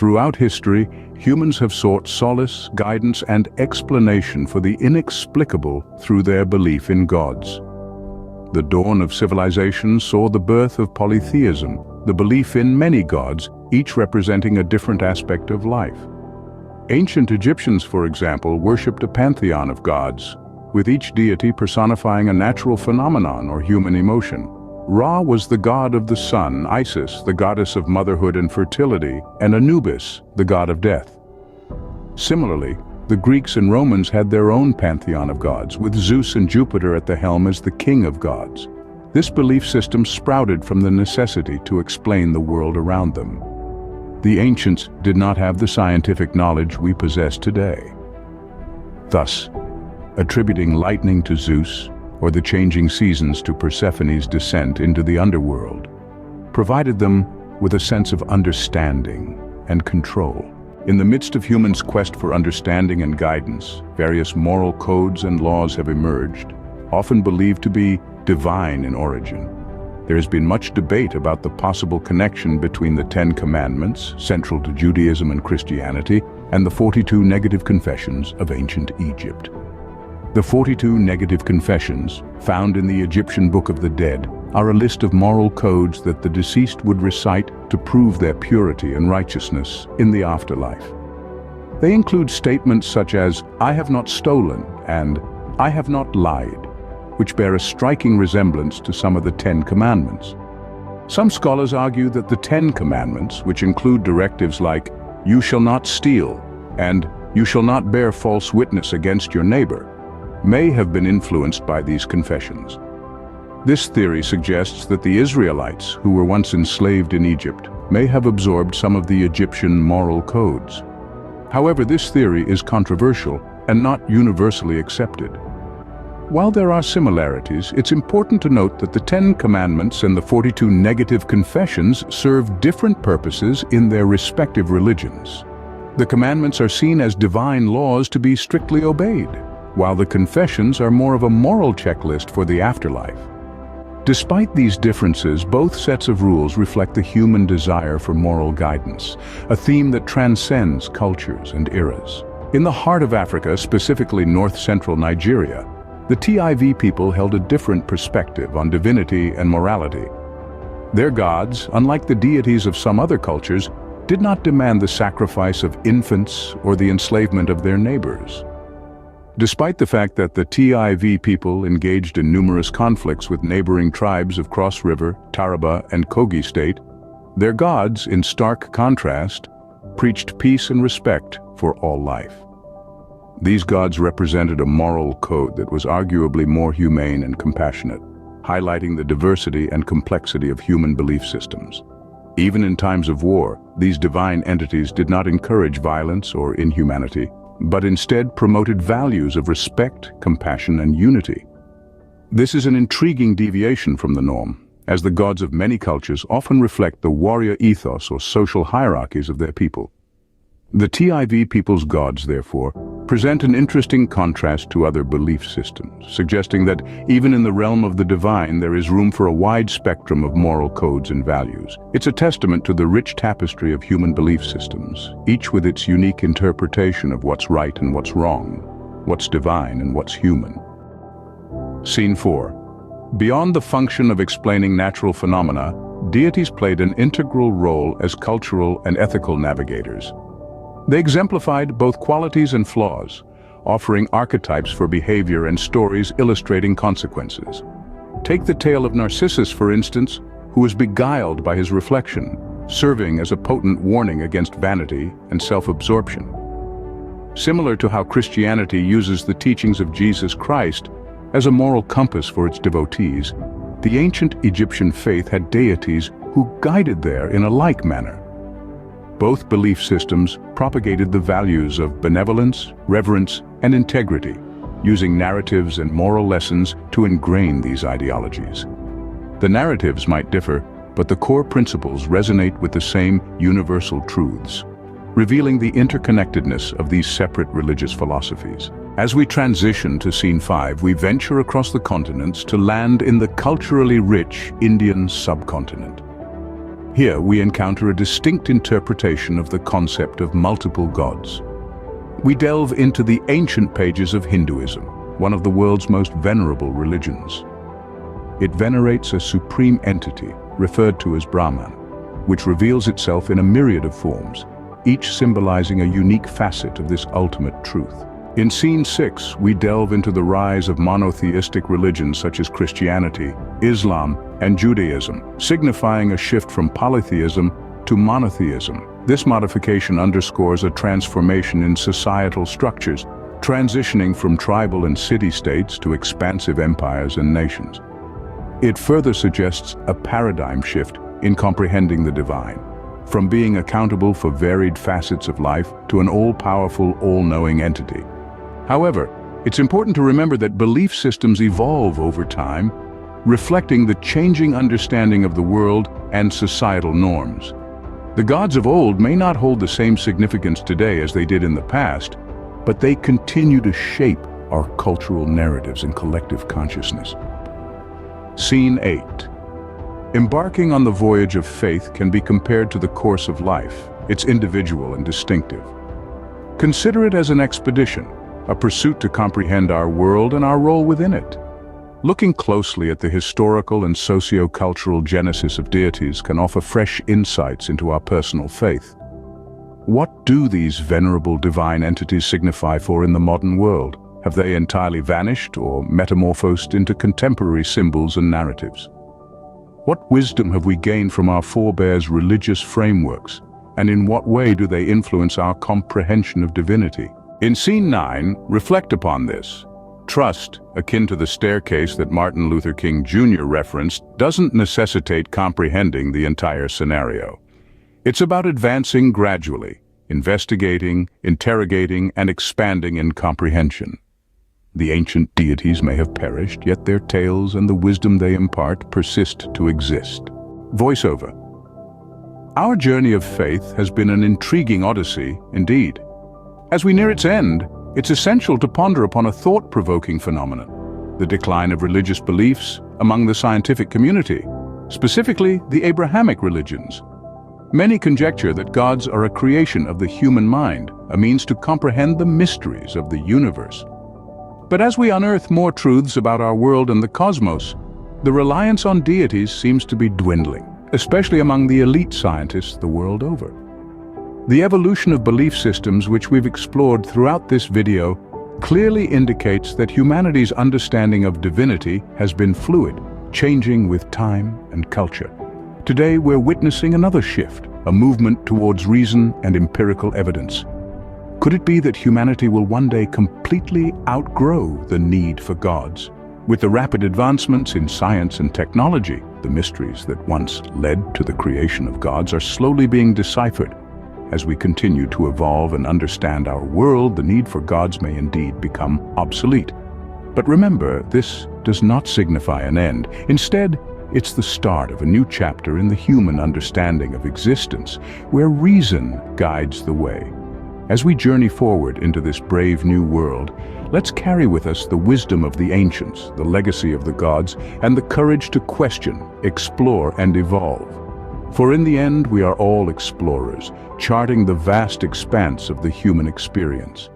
Throughout history, humans have sought solace, guidance, and explanation for the inexplicable through their belief in gods. The dawn of civilization saw the birth of polytheism, the belief in many gods, each representing a different aspect of life. Ancient Egyptians, for example, worshipped a pantheon of gods, with each deity personifying a natural phenomenon or human emotion. Ra was the god of the sun, Isis, the goddess of motherhood and fertility, and Anubis, the god of death. Similarly, the Greeks and Romans had their own pantheon of gods, with Zeus and Jupiter at the helm as the king of gods. This belief system sprouted from the necessity to explain the world around them. The ancients did not have the scientific knowledge we possess today. Thus, attributing lightning to Zeus, or the changing seasons to Persephone's descent into the underworld, provided them with a sense of understanding and control. In the midst of humans' quest for understanding and guidance, various moral codes and laws have emerged, often believed to be divine in origin. There has been much debate about the possible connection between the Ten Commandments, central to Judaism and Christianity, and the 42 negative confessions of ancient Egypt. The 42 negative confessions, found in the Egyptian Book of the Dead, are a list of moral codes that the deceased would recite to prove their purity and righteousness in the afterlife. They include statements such as, "I have not stolen," and "I have not lied," which bear a striking resemblance to some of the Ten Commandments. Some scholars argue that the Ten Commandments, which include directives like, "You shall not steal," and "You shall not bear false witness against your neighbor," may have been influenced by these confessions. This theory suggests that the Israelites, who were once enslaved in Egypt, may have absorbed some of the Egyptian moral codes. However, this theory is controversial and not universally accepted. While there are similarities, it's important to note that the Ten Commandments and the 42 negative confessions serve different purposes in their respective religions. The commandments are seen as divine laws to be strictly obeyed, while the confessions are more of a moral checklist for the afterlife. Despite these differences, both sets of rules reflect the human desire for moral guidance, a theme that transcends cultures and eras. In the heart of Africa, specifically north-central Nigeria, the Tiv people held a different perspective on divinity and morality. Their gods, unlike the deities of some other cultures, did not demand the sacrifice of infants or the enslavement of their neighbors. Despite the fact that the Tiv people engaged in numerous conflicts with neighboring tribes of Cross River, Taraba, and Kogi State, their gods, in stark contrast, preached peace and respect for all life. These gods represented a moral code that was arguably more humane and compassionate, highlighting the diversity and complexity of human belief systems. Even in times of war, these divine entities did not encourage violence or inhumanity, but instead promoted values of respect, compassion, and unity. This is an intriguing deviation from the norm, as the gods of many cultures often reflect the warrior ethos or social hierarchies of their people. The Tiv people's gods, therefore, present an interesting contrast to other belief systems, suggesting that even in the realm of the divine there is room for a wide spectrum of moral codes and values. It's a testament to the rich tapestry of human belief systems, each with its unique interpretation of what's right and what's wrong, what's divine and what's human. Scene 4. Beyond the function of explaining natural phenomena, deities played an integral role as cultural and ethical navigators. They exemplified both qualities and flaws, offering archetypes for behavior and stories illustrating consequences. Take the tale of Narcissus, for instance, who was beguiled by his reflection, serving as a potent warning against vanity and self-absorption. Similar to how Christianity uses the teachings of Jesus Christ as a moral compass for its devotees, the ancient Egyptian faith had deities who guided there in a like manner. Both belief systems propagated the values of benevolence, reverence, and integrity, using narratives and moral lessons to ingrain these ideologies. The narratives might differ, but the core principles resonate with the same universal truths, revealing the interconnectedness of these separate religious philosophies. As we transition to Scene 5, we venture across the continents to land in the culturally rich Indian subcontinent. Here we encounter a distinct interpretation of the concept of multiple gods. We delve into the ancient pages of Hinduism, one of the world's most venerable religions. It venerates a supreme entity, referred to as Brahman, which reveals itself in a myriad of forms, each symbolizing a unique facet of this ultimate truth. In Scene 6, we delve into the rise of monotheistic religions such as Christianity, Islam, and Judaism, signifying a shift from polytheism to monotheism. This modification underscores a transformation in societal structures, transitioning from tribal and city-states to expansive empires and nations. It further suggests a paradigm shift in comprehending the divine, from being accountable for varied facets of life to an all-powerful, all-knowing entity. However, it's important to remember that belief systems evolve over time, reflecting the changing understanding of the world and societal norms. The gods of old may not hold the same significance today as they did in the past, but they continue to shape our cultural narratives and collective consciousness. Scene 8. Embarking on the voyage of faith can be compared to the course of life. It's individual and distinctive. Consider it as an expedition, a pursuit to comprehend our world and our role within it. Looking closely at the historical and socio-cultural genesis of deities can offer fresh insights into our personal faith. What do these venerable divine entities signify for in the modern world? Have they entirely vanished or metamorphosed into contemporary symbols and narratives? What wisdom have we gained from our forebears' religious frameworks, and in what way do they influence our comprehension of divinity? In Scene 9, reflect upon this. Trust, akin to the staircase that Martin Luther King Jr. referenced, doesn't necessitate comprehending the entire scenario. It's about advancing gradually, investigating, interrogating, and expanding in comprehension. The ancient deities may have perished, yet their tales and the wisdom they impart persist to exist. Voiceover. Our journey of faith has been an intriguing odyssey, indeed. As we near its end, it's essential to ponder upon a thought-provoking phenomenon: the decline of religious beliefs among the scientific community, specifically the Abrahamic religions. Many conjecture that gods are a creation of the human mind, a means to comprehend the mysteries of the universe. But as we unearth more truths about our world and the cosmos, the reliance on deities seems to be dwindling, especially among the elite scientists the world over. The evolution of belief systems, which we've explored throughout this video, clearly indicates that humanity's understanding of divinity has been fluid, changing with time and culture. Today, we're witnessing another shift, a movement towards reason and empirical evidence. Could it be that humanity will one day completely outgrow the need for gods? With the rapid advancements in science and technology, the mysteries that once led to the creation of gods are slowly being deciphered. As we continue to evolve and understand our world, the need for gods may indeed become obsolete. But remember, this does not signify an end. Instead, it's the start of a new chapter in the human understanding of existence, where reason guides the way. As we journey forward into this brave new world, let's carry with us the wisdom of the ancients, the legacy of the gods, and the courage to question, explore, and evolve. For in the end, we are all explorers, charting the vast expanse of the human experience.